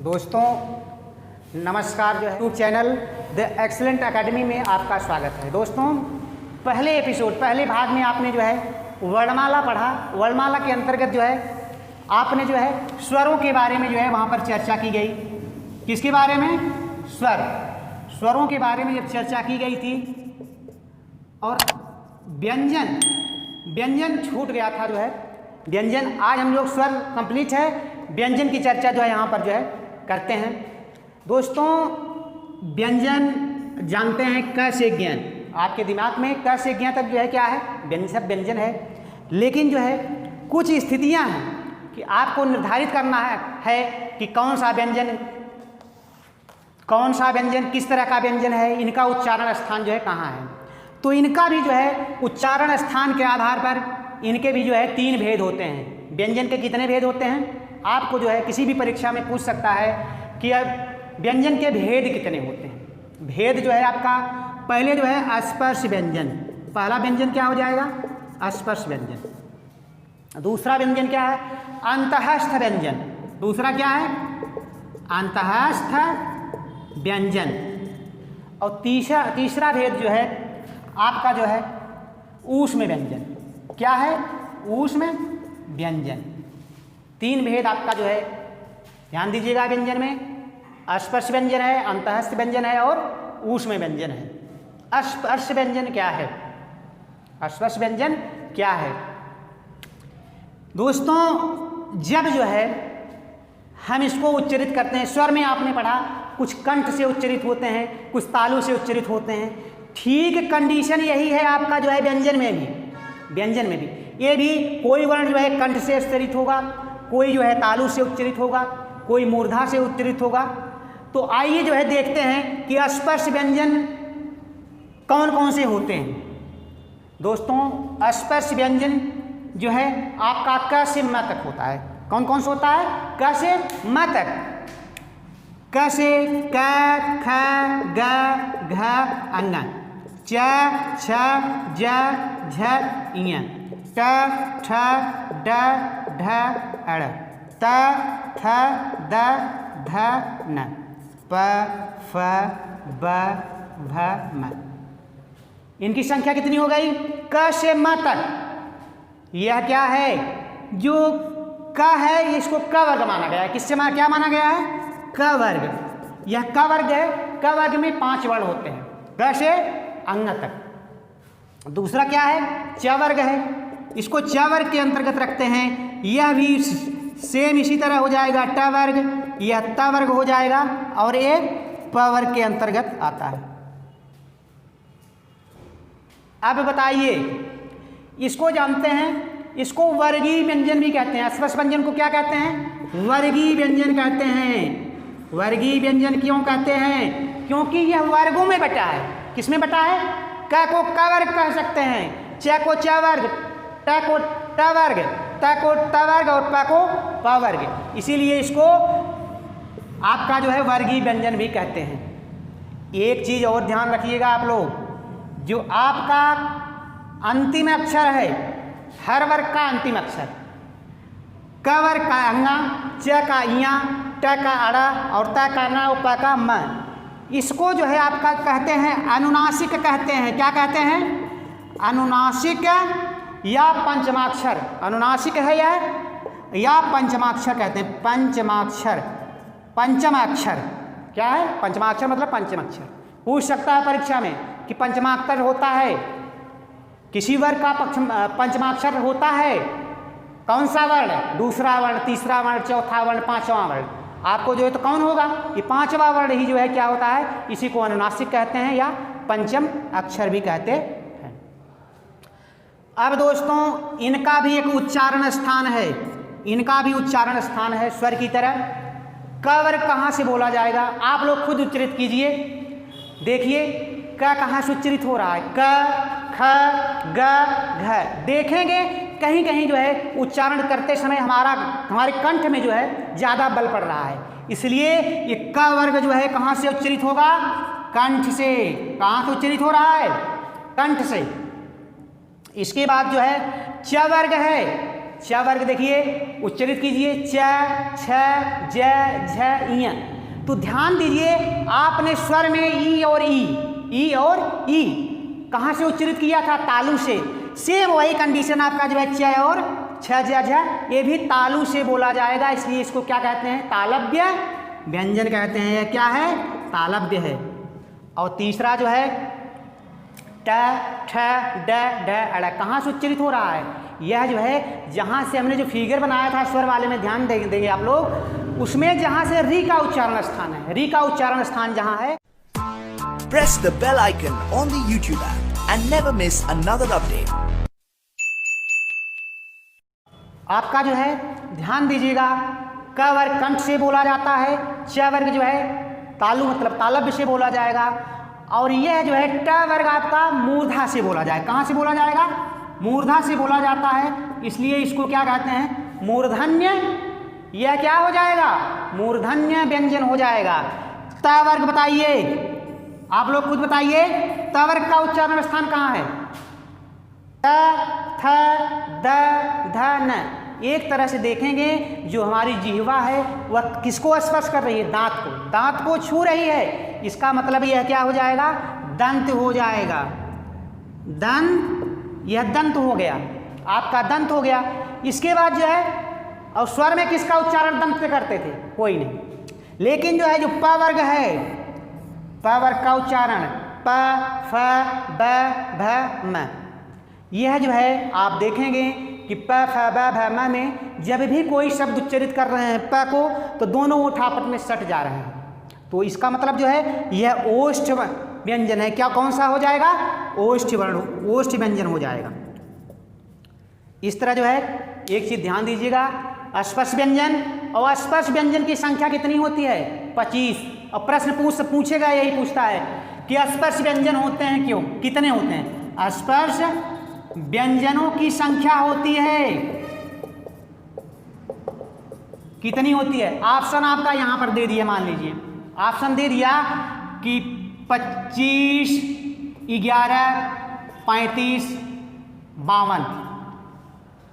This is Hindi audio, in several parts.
दोस्तों नमस्कार। जो है YouTube channel the excellent academy में आपका स्वागत है। दोस्तों पहले भाग में आपने जो है वर्णमाला पढ़ा। वर्णमाला के अंतर्गत जो है आपने जो है स्वरों के बारे में जो है वहाँ पर चर्चा की गई। किसके बारे में? स्वरों के बारे में जब चर्चा की गई थी और व्यंजन छूट गया था। जो है व्यंजन, आज हम लोग स्वर कंप्लीट है, व्यंजन की चर्चा जो है यहाँ पर जो है करते हैं। दोस्तों व्यंजन जानते हैं क से ज्ञान, आपके दिमाग में क से ज्ञान तक जो है क्या है? सब व्यंजन है। लेकिन जो है कुछ स्थितियाँ हैं कि आपको निर्धारित करना है कि कौन सा व्यंजन किस तरह का व्यंजन है, इनका उच्चारण स्थान जो है कहाँ है। तो इनका भी जो है उच्चारण स्थान के आधार पर इनके भी जो है 3 भेद होते हैं। व्यंजन के कितने भेद होते हैं? आपको जो है किसी भी परीक्षा में पूछ सकता है कि अब व्यंजन के भेद कितने होते हैं। भेद जो है आपका पहले जो है स्पर्श व्यंजन, पहला व्यंजन क्या हो जाएगा? स्पर्श व्यंजन। दूसरा व्यंजन क्या है? अंतःस्थ व्यंजन। दूसरा क्या है? अंतःस्थ व्यंजन। और तीसरा भेद जो है आपका जो है ऊष्म व्यंजन। क्या है? ऊष्म व्यंजन। 3 भेद आपका जो है ध्यान दीजिएगा। व्यंजन में स्पर्श व्यंजन है, अंतःस्थ व्यंजन है और ऊष्म व्यंजन है। स्पर्श व्यंजन क्या है? स्पर्श व्यंजन क्या है? दोस्तों जब जो है हम इसको उच्चरित करते हैं, स्वर में आपने पढ़ा कुछ कंठ से उच्चरित होते हैं, कुछ तालु से उच्चरित होते हैं। ठीक कंडीशन यही है आपका जो है व्यंजन में भी। ये भी कोई वर्ण जो है कंठ से उच्चरित होगा, कोई जो है तालु से उच्चरित होगा, कोई मूर्धा से उच्चरित होगा। तो आइए जो है देखते हैं कि स्पर्श व्यंजन कौन कौन से होते हैं। दोस्तों स्पर्श व्यंजन जो है आपका क से म तक होता है। कौन कौन सा होता है? क से म तक। क से क, ख, ग, घ, अंग, च, छ, ज, झ, ञ, ट, ठ, ड, ढ, अड़, त, थ, द, ध, न, प, फ, ब, भ, म। इनकी संख्या कितनी हो गई? क से म तक। यह क्या है? जो क है इसको क वर्ग माना गया है। किससे क्या माना गया है? क वर्ग। यह क वर्ग है। क वर्ग में 5 वर्ण होते हैं, क से अंग तक। दूसरा क्या है? च वर्ग है। इसको च वर्ग के अंतर्गत रखते हैं। यह भी सेम इसी तरह हो जाएगा ट वर्ग, यह त वर्ग हो जाएगा और ये प वर्ग के अंतर्गत आता है। अब बताइए, इसको जानते हैं, इसको वर्गीय व्यंजन भी कहते हैं। स्पर्श व्यंजन को क्या कहते हैं? वर्गीय व्यंजन कहते हैं। वर्गीय व्यंजन क्यों कहते हैं? क्योंकि यह वर्गों में बटा है। किसमें बटा है? क को क वर्ग कह सकते हैं, च को च वर्ग, ट को ट वर्ग, त को त वर्ग और प को प वर्ग। इसीलिए इसको आपका जो है वर्गीय व्यंजन भी कहते हैं। एक चीज और ध्यान रखिएगा आप लोग, जो आपका अंतिम अक्षर है, हर वर्ग का अंतिम अक्षर, क वर्ग का अंगा, च का इया, ट का अड़ा और त का ना और प का म, इसको जो है आपका कहते हैं अनुनासिक कहते हैं। क्या कहते हैं? अनुनासिक या पंचमाक्षर। अनुनासिक है या पंचमाक्षर कहते हैं। पंचम अक्षर क्या है? पंचमाक्षर मतलब पंचम अक्षर। पूछ सकता है परीक्षा में कि पंचमाक्षर होता है, किसी वर्ग का पंचमाक्षर होता है कौन सा वर्ण? दूसरा वर्ण, तीसरा वर्ण, चौथा वर्ण, 5वां वर्ण। आपको जो है तो कौन होगा? ये 5वां वर्ण ही जो है क्या होता है? इसी को अनुनासिक कहते हैं या पंचम अक्षर भी कहते हैं। अब दोस्तों इनका भी एक उच्चारण स्थान है, इनका भी उच्चारण स्थान है स्वर की तरह। क वर्ग कहाँ से बोला जाएगा? आप लोग खुद उच्चरित कीजिए, देखिए क कहाँ से उच्चरित हो रहा है। क, ख, ग, घ। देखेंगे कहीं कहीं जो है उच्चारण करते समय हमारे कंठ में जो है ज़्यादा बल पड़ रहा है, इसलिए ये क वर्ग जो है कहाँ से उच्चरित होगा? कंठ से। कहाँ से उच्चरित हो रहा है? कंठ से। इसके बाद जो है च वर्ग है, च वर्ग देखिए उच्चरित कीजिए, च छ ज झ इय। तो ध्यान दीजिए आपने स्वर में ई और ई कहाँ से उच्चरित किया था? तालु से। सेम वही कंडीशन आपका जो है च और छ ज झ, ये भी तालु से बोला जाएगा, इसलिए इसको क्या कहते हैं? तालव्य व्यंजन कहते हैं। यह क्या है? तालव्य है। और तीसरा जो है ट ठ ड ढ अड़, कहाँ से उच्चरित हो रहा है? यह जो है जहाँ से हमने जो फिगर बनाया था स्वर वाले में ध्यान देंगे आप लोग, उसमें जहाँ से री का उच्चारण स्थान है, री का उच्चारण स्थान जहाँ है। Press the bell icon on the YouTube app and never miss another update. आपका जो है ध्यान दीजिएगा, क वर्ग कंठ से बोला जाता है, च वर्ग जो है तालु मतलब तालव्य से बोला जाएगा, और यह जो है ट वर्ग आपका मूर्धा से बोला जाएगा। कहाँ से बोला जाएगा? मूर्धा से बोला जाता है, इसलिए इसको क्या कहते हैं? मूर्धन्य। यह क्या हो जाएगा? मूर्धन्य व्यंजन हो जाएगा। त वर्ग बताइए, आप लोग खुद बताइए, त वर्ग का उच्चारण स्थान कहाँ है? त थ द ध न। एक तरह से देखेंगे जो हमारी जिह्वा है वह किसको स्पर्श कर रही है? दांत को, दांत को छू रही है। इसका मतलब यह क्या हो जाएगा? दंत हो जाएगा। दंत, यह दंत हो गया, आपका दंत हो गया। इसके बाद जो है, और स्वर में किसका उच्चारण दंत से करते थे? कोई नहीं। लेकिन जो है जो प वर्ग है, प वर्ग का उच्चारण प फ ब भ म, यह जो है आप देखेंगे कि प फ ब भ म में जब भी कोई शब्द उच्चरित कर रहे हैं प को, तो दोनों ओठ आपस में सट जा रहे हैं। तो इसका मतलब जो है यह ओष्ठ व्यंजन है। क्या कौन सा हो जाएगा? ओष्ठ वर्ण, ओष्ठ व्यंजन हो जाएगा। इस तरह जो है एक चीज ध्यान दीजिएगा, स्पर्श व्यंजन और अस्पर्श व्यंजन की संख्या कितनी होती है? 25। और प्रश्न पूछेगा, यही पूछता है कि स्पर्श व्यंजन होते हैं क्यों, कितने होते हैं? स्पर्श व्यंजनों की संख्या होती है कितनी होती है? ऑप्शन आपका यहां पर दे दिया, मान लीजिए ऑप्शन दे दिया कि 25, 11, 35, 52।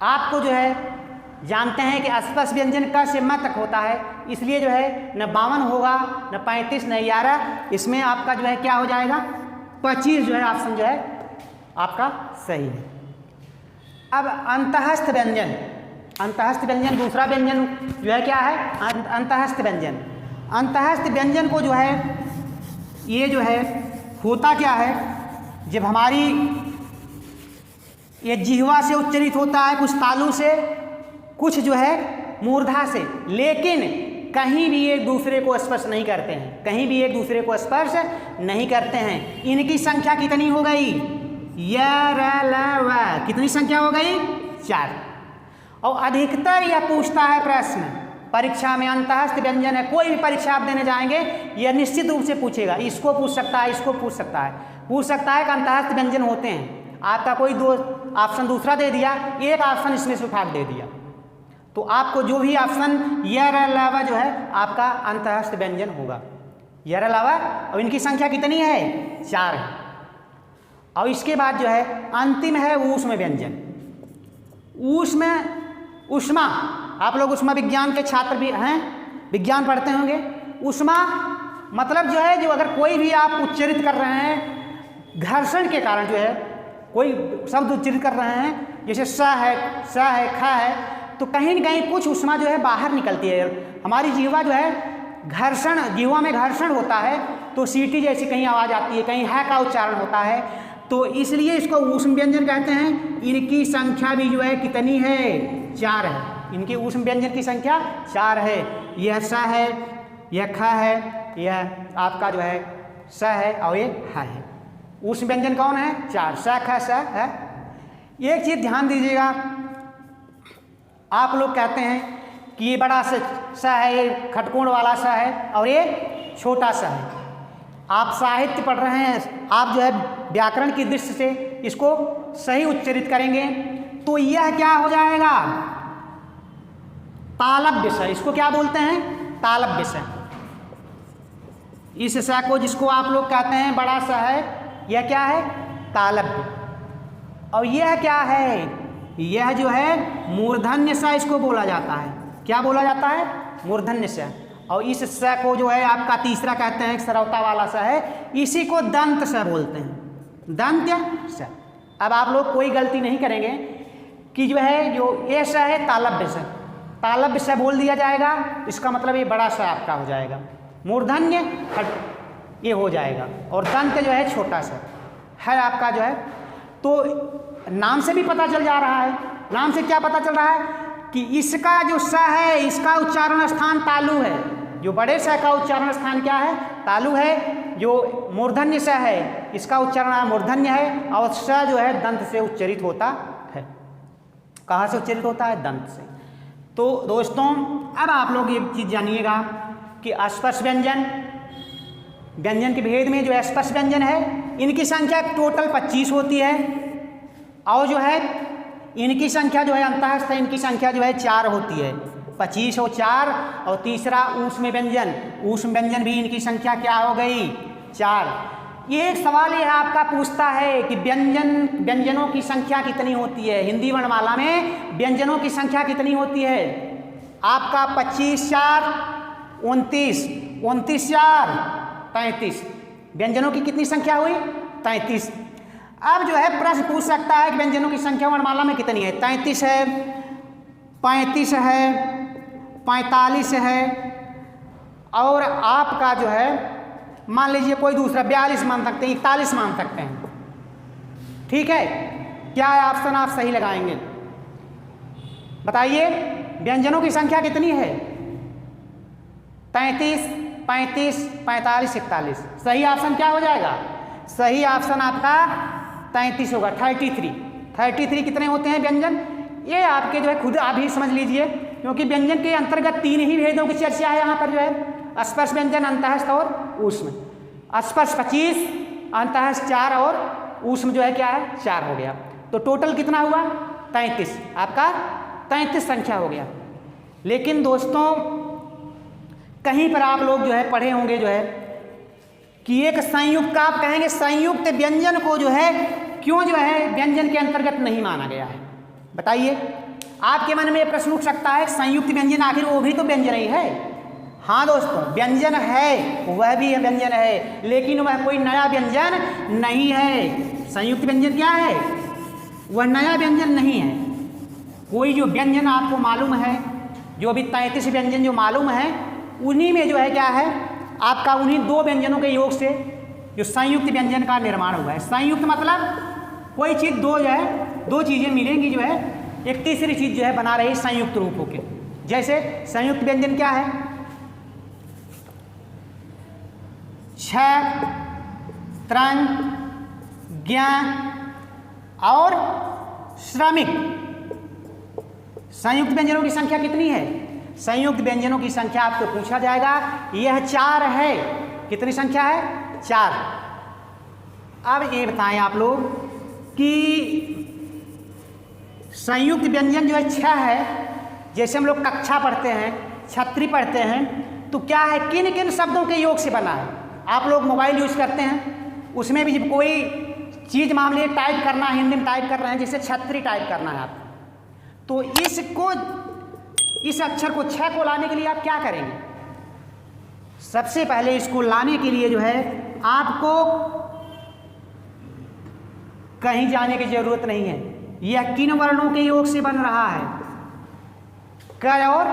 आपको जो है जानते हैं कि स्पर्श व्यंजन क से म तक होता है, इसलिए जो है न 52 होगा, न 35, न 11। इसमें आपका जो है क्या हो जाएगा? 25 जो है ऑप्शन जो है आपका सही है। अब अंतःस्थ व्यंजन, अंतःस्थ व्यंजन दूसरा व्यंजन जो है क्या है? अंतःस्थ व्यंजन। अंतःस्थ व्यंजन को जो है, ये जो है होता क्या है? जब हमारी ये जिह्वा से उच्चरित होता है, कुछ तालु से, कुछ जो है मूर्धा से, लेकिन कहीं भी एक दूसरे को स्पर्श नहीं करते हैं, कहीं भी एक दूसरे को स्पर्श नहीं करते हैं। इनकी संख्या कितनी हो गई? य र ल व, कितनी संख्या हो गई? 4। और अधिकतर यह पूछता है प्रश्न परीक्षा में, अंतःस्थ व्यंजन है, कोई भी परीक्षा आप देने जाएंगे यह निश्चित रूप से पूछेगा। इसको पूछ सकता है, इसको पूछ सकता है, कि अंतःस्थ व्यंजन होते हैं। आपका कोई दो ऑप्शन दूसरा दे दिया, एक ऑप्शन इसमें से उठा दे दिया, तो आपको जो भी ऑप्शन य र ल व जो है आपका अंतःस्थ व्यंजन होगा। य र ल व, और इनकी संख्या कितनी है? 4 है। और इसके बाद जो है अंतिम है ऊष्म व्यंजन। ऊष्म, ऊष्मा, आप लोग ऊष्मा विज्ञान के छात्र भी हैं, विज्ञान पढ़ते होंगे। ऊष्मा मतलब जो है, जो अगर कोई भी आप उच्चरित कर रहे हैं घर्षण के कारण, जो है कोई शब्द उच्चरित कर रहे हैं, जैसे स है, ख है, तो कहीं न कहीं कुछ ऊष्मा जो है बाहर निकलती है। हमारी जिह्वा जो है घर्षण, जिह्वा में घर्षण होता है तो सीटी जैसी कहीं आवाज़ आती है, कहीं है का उच्चारण होता है, तो इसलिए इसको ऊष्म व्यंजन कहते हैं। इनकी संख्या भी जो है कितनी है? 4 है। इनकी ऊष्म व्यंजन की संख्या 4 है। यह स है, यह ख है, यह आपका जो है स है, और ये ह है। ऊष्म व्यंजन कौन है? 4, स ख स है। एक चीज ध्यान दीजिएगा, आप लोग कहते हैं कि ये बड़ा स है, ये खटकोण वाला स है, और ये छोटा सा है। आप साहित्य पढ़ रहे हैं, आप जो है व्याकरण की दृष्टि से इसको सही उच्चरित करेंगे तो यह क्या हो जाएगा? तालव्य स। इसको क्या बोलते हैं? तालव्य स। इस स को जिसको आप लोग कहते हैं बड़ा सा है, यह क्या है? तालव्य। और यह क्या है? यह जो है मूर्धन्य स इसको बोला जाता है। क्या बोला जाता है? मूर्धन्य स। और इस स को जो है आपका तीसरा कहते हैं सरौता वाला स है, इसी को दंत स बोलते हैं, दंत स। अब आप लोग कोई गलती नहीं करेंगे कि जो है जो ये स है तालव्य स, तालव्य स बोल दिया जाएगा, इसका मतलब ये बड़ा स आपका हो जाएगा, मूर्धन्य ये हो जाएगा, और दंत जो है छोटा सा है आपका जो है। तो नाम से भी पता चल जा रहा है, नाम से क्या पता चल रहा है कि इसका जो स है इसका उच्चारण स्थान तालु है। जो बड़े स का उच्चारण स्थान क्या है? तालु है। जो मूर्धन्य स है इसका उच्चारण मूर्धन्य है, और स जो है दंत से उच्चरित होता है। कहाँ से उच्चरित होता है? दंत से। तो दोस्तों अब आप लोग ये चीज़ जानिएगा कि स्पर्श व्यंजन, व्यंजन के भेद में जो स्पर्श व्यंजन है इनकी संख्या टोटल 25 होती है, और जो है इनकी संख्या जो है अंतःस्थ इनकी संख्या जो है 4 होती है, 25 और 4। और तीसरा ऊष्म व्यंजन, ऊष्म व्यंजन भी इनकी संख्या क्या हो गई? 4। ये एक सवाल ये आपका पूछता है कि व्यंजनों की संख्या कितनी होती है? हिंदी वर्णमाला में व्यंजनों की संख्या कितनी होती है? आपका 25 4 29, 29 4 33। व्यंजनों की कितनी संख्या हुई? 33। अब जो है प्रश्न पूछ सकता है कि व्यंजनों की संख्या वर्णमाला में कितनी है? 33 है, 35 है, 45 है, और आपका जो है मान लीजिए कोई दूसरा 42 मान सकते हैं, 41 मान सकते हैं। ठीक है, क्या ऑप्शन आप सही लगाएंगे? बताइए व्यंजनों की संख्या कितनी है? 33, 35, 45, 41। सही ऑप्शन क्या हो जाएगा? सही ऑप्शन आपका 33 होगा, 33। 33 कितने होते हैं व्यंजन? ये आपके जो है खुद आप ही समझ लीजिए, क्योंकि व्यंजन के अंतर्गत 3 ही भेदों की चर्चा है यहाँ पर जो है, स्पर्श व्यंजन, अंतःस्थ और ऊष्म। स्पर्श 25, अंतःस्थ 4 और ऊष्म जो है क्या है? 4 हो गया। तो टोटल कितना हुआ? 33। आपका 33 संख्या हो गया। लेकिन दोस्तों कहीं पर आप लोग जो है पढ़े होंगे जो है कि एक संयुक्त का आप कहेंगे संयुक्त व्यंजन को जो है क्यों जो है व्यंजन के अंतर्गत नहीं माना गया है? बताइए, आपके मन में प्रश्न उठ सकता है संयुक्त व्यंजन आखिर वो भी तो व्यंजन ही है। हाँ दोस्तों, व्यंजन है, वह भी व्यंजन है, लेकिन वह कोई नया व्यंजन नहीं है। संयुक्त व्यंजन क्या है? वह नया व्यंजन नहीं है। कोई जो व्यंजन आपको मालूम है, जो अभी 33 व्यंजन जो मालूम है, उन्हीं में जो है क्या है आपका उन्हीं 2 व्यंजनों के योग से जो संयुक्त व्यंजन का निर्माण हुआ है। संयुक्त मतलब कोई चीज़ दो जो है 2 चीज़ें मिलेंगी जो है एक तीसरी चीज़ जो है बना रही संयुक्त रूप होके। जैसे संयुक्त व्यंजन क्या है? छ, त्रन, ज्ञ और श्रमिक। संयुक्त व्यंजनों की संख्या कितनी है? संयुक्त व्यंजनों की संख्या आपको पूछा जाएगा, यह 4 है। कितनी संख्या है? 4। अब ये बताएं आप लोग कि संयुक्त व्यंजन जो है 6 है। जैसे हम लोग कक्षा पढ़ते हैं, छत्री पढ़ते हैं, तो क्या है किन किन शब्दों के योग से बना है? आप लोग मोबाइल यूज करते हैं, उसमें भी जब कोई चीज़ मान लीजिए टाइप करना है, हिंदी में टाइप कर रहे हैं, जैसे छत्री टाइप करना है आप, तो इस अक्षर को 6 को लाने के लिए आप क्या करेंगे? सबसे पहले इसको लाने के लिए जो है आपको कहीं जाने की जरूरत नहीं है। यह किन वर्णों के योग से बन रहा है? क और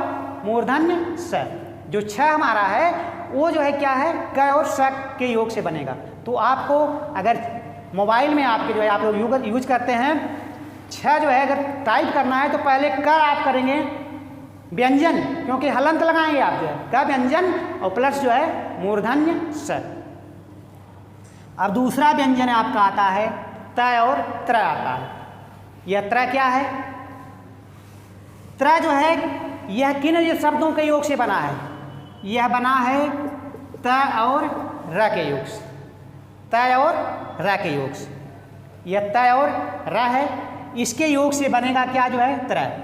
मूर्धन्य स। जो 6 हमारा है वो जो है क्या है? क और स के योग से बनेगा। तो आपको अगर मोबाइल में आपके जो है आप लोग यूज करते हैं, 6 जो है अगर टाइप करना है तो पहले क आप करेंगे व्यंजन, क्योंकि हलंत लगाएंगे आप जो है क व्यंजन और प्लस जो है मूर्धन्य स। अब दूसरा व्यंजन आपका आता है त और त्र आता है। यह त्र क्या है? त्र जो है यह किन शब्दों के योग से बना है? यह बना है त और र के योग से। त और र के योग से। यह त और र है, इसके योग से बनेगा क्या जो है? त्र।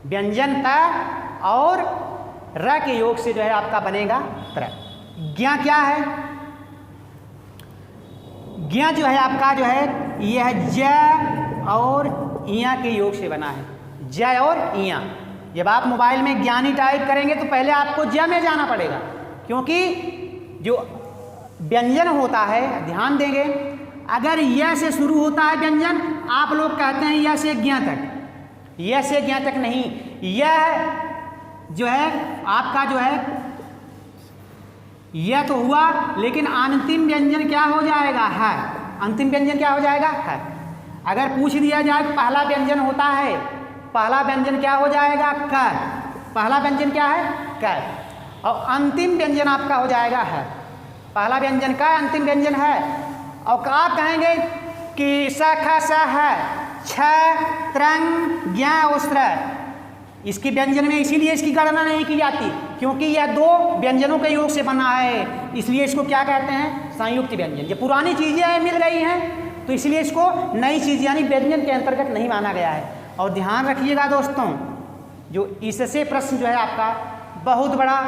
व्यंजन त और र के योग से जो है आपका बनेगा त्र। ज्ञ क्या है? ज्ञ जो है आपका जो है यह ज और इया के योग से बना है। ज और इया। जब आप मोबाइल में ज्ञानी टाइप करेंगे तो पहले आपको ज में जाना पड़ेगा, क्योंकि जो व्यंजन होता है, ध्यान देंगे, अगर य से शुरू होता है व्यंजन, आप लोग कहते हैं य से ज्ञ तक, य से ज्ञ तक नहीं, यह जो है आपका जो है यह तो हुआ, लेकिन अंतिम व्यंजन क्या हो जाएगा? है। अंतिम व्यंजन क्या हो जाएगा? है। अगर पूछ दिया जाए कि पहला व्यंजन होता है, पहला व्यंजन क्या हो जाएगा? क। पहला व्यंजन क्या है? क। और अंतिम व्यंजन आपका हो जाएगा है। पहला व्यंजन का, अंतिम व्यंजन है। और आप कहेंगे कि स ख स है, छ त्रंग ज्ञ उस्त्र, इसके व्यंजन में इसीलिए इसकी गणना नहीं की जाती, क्योंकि यह दो व्यंजनों के योग से बना है, इसलिए इसको क्या कहते हैं? संयुक्त व्यंजन। ये पुरानी चीज़ें मिल गई हैं तो इसलिए इसको नई चीज़ यानी व्यंजन के अंतर्गत नहीं माना गया है। और ध्यान रखिएगा दोस्तों, जो इससे प्रश्न जो है आपका बहुत बड़ा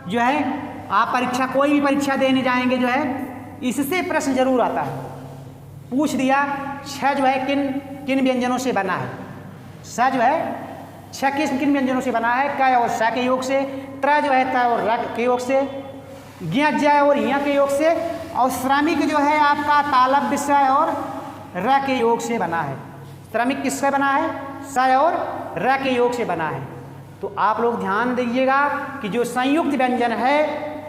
जो है, आप परीक्षा कोई भी परीक्षा देने जाएंगे जो है इससे प्रश्न जरूर आता है। पूछ दिया छ जो है किन किन व्यंजनों से बना है, स जो है छ किन किन व्यंजनों से बना है? क और स के योग से, त्र जो है त और र के योग से, ज्ञ ज और य के योग से, और श्रमिक जो है आपका तालव्य स और र के योग से बना है। श्रमिक किससे बना है? स और र के योग से बना है। तो आप लोग ध्यान दीजिएगा कि जो संयुक्त व्यंजन है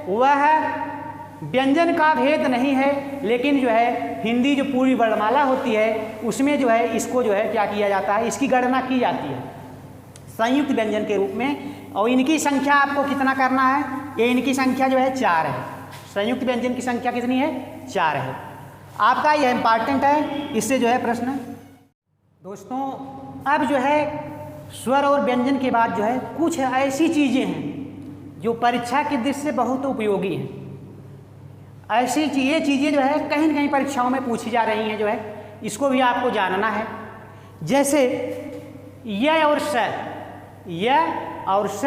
वह व्यंजन का भेद नहीं है, लेकिन जो है हिंदी जो पूरी वर्णमाला होती है उसमें जो है इसको जो है क्या किया जाता है? इसकी गणना की जाती है संयुक्त व्यंजन के रूप में। और इनकी संख्या आपको कितना करना है? ये इनकी संख्या जो है 4 है। संयुक्त व्यंजन की संख्या कितनी है? 4 है। आपका यह इंपॉर्टेंट है, इससे जो है प्रश्न। दोस्तों अब जो है स्वर और व्यंजन के बाद जो है कुछ ऐसी चीज़ें हैं जो परीक्षा की दृष्टि से बहुत उपयोगी हैं। ऐसी ये चीज़ें जो है कहीं न कहीं परीक्षाओं में पूछी जा रही हैं, जो है इसको भी आपको जानना है। जैसे य और स, य और स,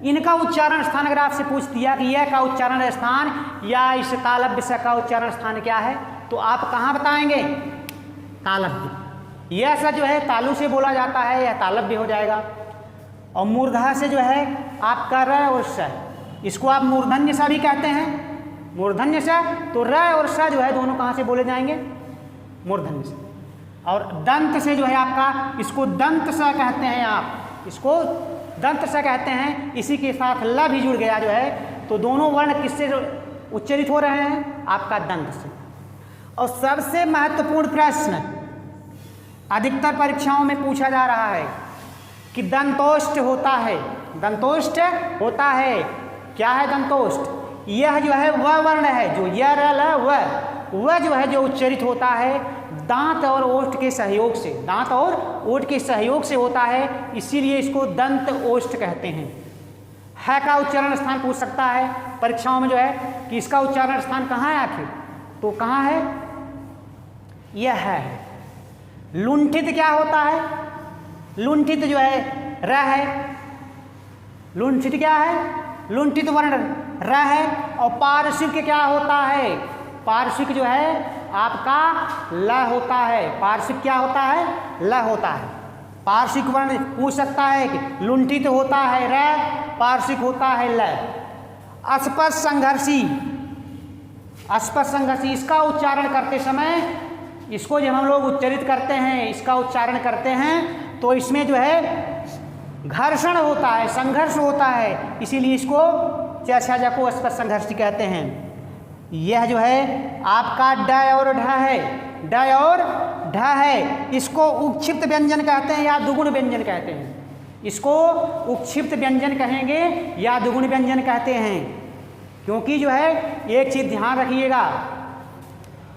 इनका उच्चारण स्थान अगर आपसे पूछ दिया कि य का उच्चारण स्थान या इस तालव्य स का उच्चारण स्थान क्या है, तो आप कहाँ बताएंगे? तालव्य। यह स जो है तालु से बोला जाता है, यह तालव्य हो जाएगा। और मूर्धा से जो है आपका र और स, इसको आप मूर्धन्य सा भी कहते हैं। मूर्धन्य स, तो र और स जो है दोनों कहाँ से बोले जाएंगे? मूर्धन्य से। और दंत से जो है आपका, इसको दंत स कहते हैं, आप इसको दंत स कहते हैं। इसी के साथ ल भी जुड़ गया जो है, तो दोनों वर्ण किससे उच्चरित हो रहे हैं? आपका दंत से। और सबसे महत्वपूर्ण प्रश्न अधिकतर परीक्षाओं में पूछा जा रहा है कि दंतोष्ठ होता है, दंतोष्ठ होता है। क्या है दंतोष्ठ? यह जो है वह वर्ण है जो य र ल वह जो है जो उच्चरित होता है दांत और ओष्ठ के सहयोग से, दांत और ओष्ठ के सहयोग से होता है, इसीलिए इसको दंत ओष्ठ कहते हैं। है का उच्चारण स्थान पूछ सकता है परीक्षाओं में जो है कि इसका उच्चारण स्थान कहाँ है आखिर, तो कहाँ है? यह है। लुंठित क्या होता है? लुंठित जो है र है। लुंठित क्या है? लुंठित वर्ण र है। और पार्श्विक क्या होता है? पार्श्विक जो है आपका ल होता है। पार्श्विक क्या होता है? ल होता है। पार्श्विक वर्ण पूछ सकता है कि लुंठित होता है र, पार्श्विक होता है ल। अस्पष्ट संघर्षी, अस्पष्ट संघर्षी, इसका उच्चारण करते समय, इसको जब हम लोग उच्चरित करते हैं, इसका उच्चारण करते हैं, तो इसमें जो है घर्षण होता है, संघर्ष होता है, इसीलिए इसको चर्चा को अस्पष्ट संघर्षी कहते हैं। यह जो है आपका ड और ढ है, ड और ढ है। इसको उक्षिप्त व्यंजन कहते हैं या दुगुण व्यंजन कहते हैं। इसको उक्षिप्त व्यंजन कहेंगे या दुगुण व्यंजन कहते हैं, क्योंकि जो है एक चीज़ ध्यान रखिएगा,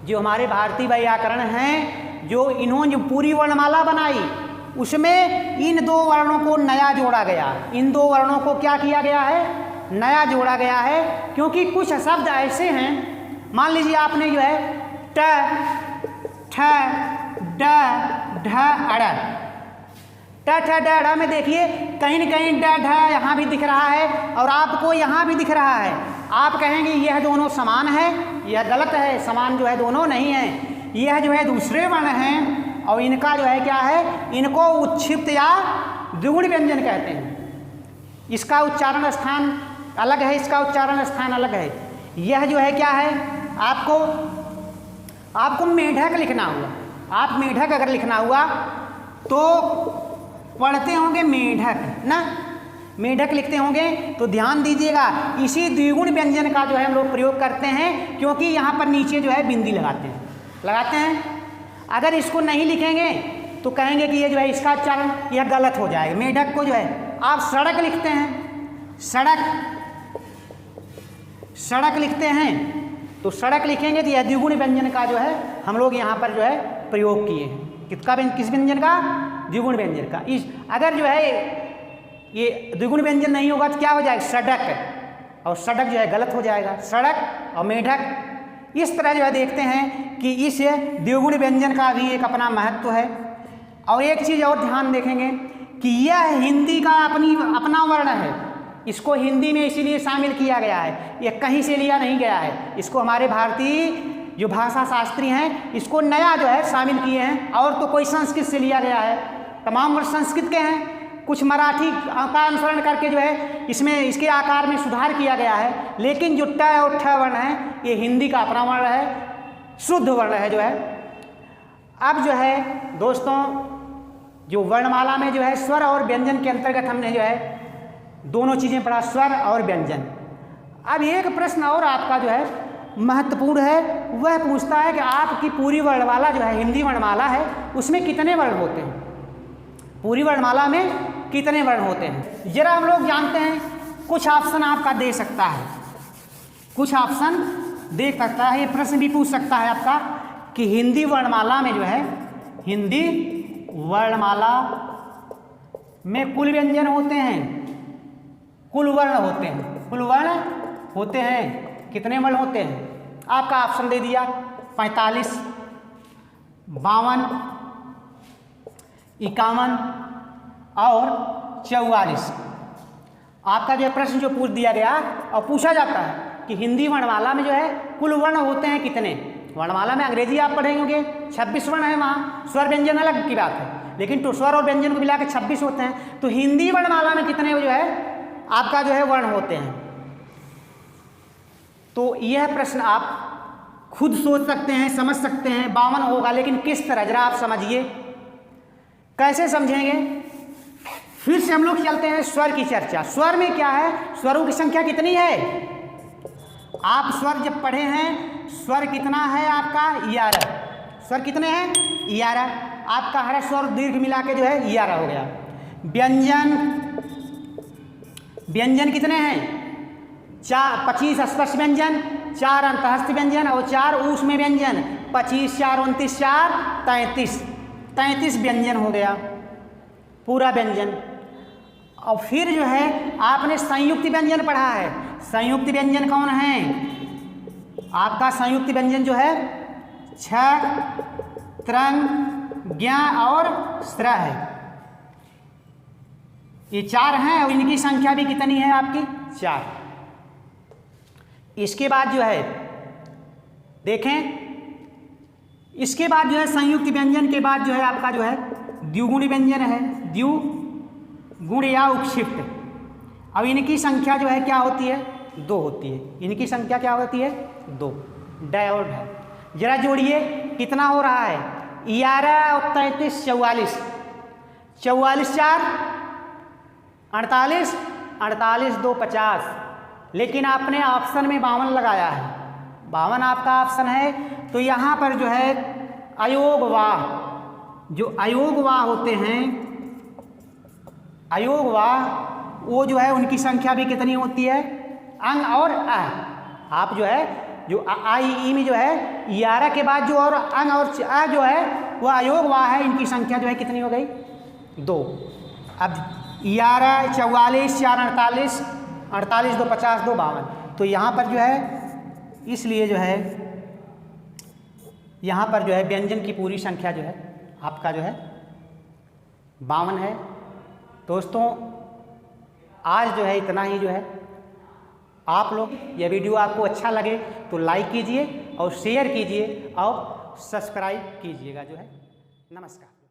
जो हमारे भारतीय व्याकरण हैं, जो इन्होंने जो पूरी वर्णमाला बनाई उसमें इन दो वर्णों को नया जोड़ा गया। इन दो वर्णों को क्या किया गया है? नया जोड़ा गया है, क्योंकि कुछ शब्द ऐसे हैं, मान लीजिए आपने जो है ट, ठ, ड, ढ, अड़, ट, ठ, ड, ढ में देखिए कहीं न कहीं ड, ढ यहाँ भी दिख रहा है और आपको यहाँ भी दिख रहा है। आप कहेंगे यह दोनों समान है, यह गलत है, समान जो है दोनों नहीं है। यह जो है दूसरे वर्ण हैं और इनका जो है क्या है, इनको उत्क्षिप्त या द्विगुण व्यंजन कहते हैं। इसका उच्चारण स्थान अलग है, इसका उच्चारण स्थान अलग है। यह जो है क्या है, आपको मेढक लिखना हुआ, आप मेढक अगर लिखना हुआ तो पढ़ते होंगे मेढक ना, मेढक लिखते होंगे तो ध्यान दीजिएगा, इसी द्विगुण व्यंजन का जो है हम लोग प्रयोग करते हैं, क्योंकि यहाँ पर नीचे जो है बिंदी लगाते हैं। अगर इसको नहीं लिखेंगे तो कहेंगे कि ये जो है इसका उच्चारण यह गलत हो जाएगा। मेढक को जो है आप सड़क लिखते हैं, सड़क लिखते हैं, तो सड़क लिखेंगे तो यह द्विगुण व्यंजन का जो है हम लोग यहाँ पर जो है प्रयोग किए हैं। किस व्यंजन का? द्विगुण व्यंजन का। अगर जो है ये द्विगुण व्यंजन नहीं होगा तो क्या हो जाएगा, सड़क, और सड़क जो है गलत हो जाएगा, सड़क और मेढक। इस तरह जो है देखते हैं कि इस द्विगुण व्यंजन का भी एक अपना महत्व है। और एक चीज़ और ध्यान देखेंगे कि यह हिंदी का अपना वर्ण है, इसको हिंदी में इसीलिए शामिल किया गया है, यह कहीं से लिया नहीं गया है। इसको हमारे भारतीय जो भाषा शास्त्री हैं इसको नया जो है शामिल किए हैं, और तो कोई संस्कृत से लिया गया है, तमाम वर्ड संस्कृत के हैं, कुछ मराठी का अनुसरण करके जो है इसमें इसके आकार में सुधार किया गया है, लेकिन जो ट और ठ वर्ण है ये हिंदी का अपना वर्ण है, शुद्ध वर्ण है जो है। अब जो है दोस्तों, जो वर्णमाला में जो है स्वर और व्यंजन के अंतर्गत हमने जो है दोनों चीज़ें पढ़ा, स्वर और व्यंजन। अब एक प्रश्न और आपका जो है महत्वपूर्ण है, वह पूछता है कि आपकी पूरी वर्णमाला जो है, हिंदी वर्णमाला है, उसमें कितने वर्ण होते हैं? पूरी वर्णमाला में कितने वर्ण होते हैं? जरा हम लोग जानते हैं, कुछ ऑप्शन आपका दे सकता है, कुछ ऑप्शन दे सकता है, ये प्रश्न भी पूछ सकता है आपका कि हिंदी वर्णमाला में जो है, हिंदी वर्णमाला में कुल व्यंजन होते हैं, कुल वर्ण होते हैं, कुल वर्ण होते हैं, कितने वर्ण होते हैं? आपका ऑप्शन दे दिया 45, 52, 51 और 44। आपका जो प्रश्न जो पूछ दिया गया और पूछा जाता है कि हिंदी वर्णमाला में जो है कुल वर्ण होते हैं कितने? वर्णमाला में अंग्रेजी आप पढ़ेंगे 26 वर्ण है, वहाँ स्वर व्यंजन अलग की बात है, लेकिन तो स्वर और व्यंजन को मिला के 26 होते हैं। तो हिंदी वर्णमाला में कितने जो है आपका जो है वर्ण होते हैं? तो यह प्रश्न आप खुद सोच सकते हैं, समझ सकते हैं, 52 होगा, लेकिन किस तरह, जरा आप समझिए, कैसे समझेंगे? फिर से हम लोग चलते हैं स्वर की चर्चा। स्वर में क्या है, स्वरों की संख्या कितनी है? आप स्वर जब पढ़े हैं, स्वर कितना है आपका? 11। स्वर कितने हैं? 11। आपका हर स्वर दीर्घ मिला के जो है 11 हो गया। व्यंजन कितने हैं? 25 स्पर्श व्यंजन, 4 अंतःस्थ व्यंजन और 4 ऊष्म व्यंजन। 25, 4, 29, 4, 33 व्यंजन हो गया, पूरा व्यंजन। और फिर जो है आपने संयुक्त व्यंजन पढ़ा है। संयुक्त व्यंजन कौन है? आपका संयुक्त व्यंजन जो है छ, त्रंग, ज्ञ और स्र है, ये 4 हैं और इनकी संख्या भी कितनी है आपकी? 4। इसके बाद जो है देखें, इसके बाद जो है संयुक्त व्यंजन के बाद जो है आपका जो है द्विगुणी व्यंजन है, द्विगुण या उपक्षिप्त। अब इनकी संख्या जो है क्या होती है? 2 होती है। इनकी संख्या क्या होती है? 2। ड और ढ जरा जोड़िए, कितना हो रहा है? 11 और 33 44, 44 4 48, 48 2 50। लेकिन आपने ऑप्शन में 52 लगाया है, 52 आपका ऑप्शन है, तो यहाँ पर जो है अयोगवाह, जो अयोगवाह होते हैं, अयोगवाह वो जो है उनकी संख्या भी कितनी होती है? अंग और अ। आप जो है जो आई ई में जो है 11 के बाद जो और अंग और अ जो है वह अयोगवाह है, इनकी संख्या जो है कितनी हो गई? 2। अब 11 44 4 48, 48 2 50 2 52। तो यहाँ पर जो है इसलिए जो है यहाँ पर जो है व्यंजन की पूरी संख्या जो है आपका जो है 52 है। दोस्तों आज जो है इतना ही। जो है आप लोग, यह वीडियो आपको अच्छा लगे तो लाइक कीजिए और शेयर कीजिए और सब्सक्राइब कीजिएगा जो है। नमस्कार।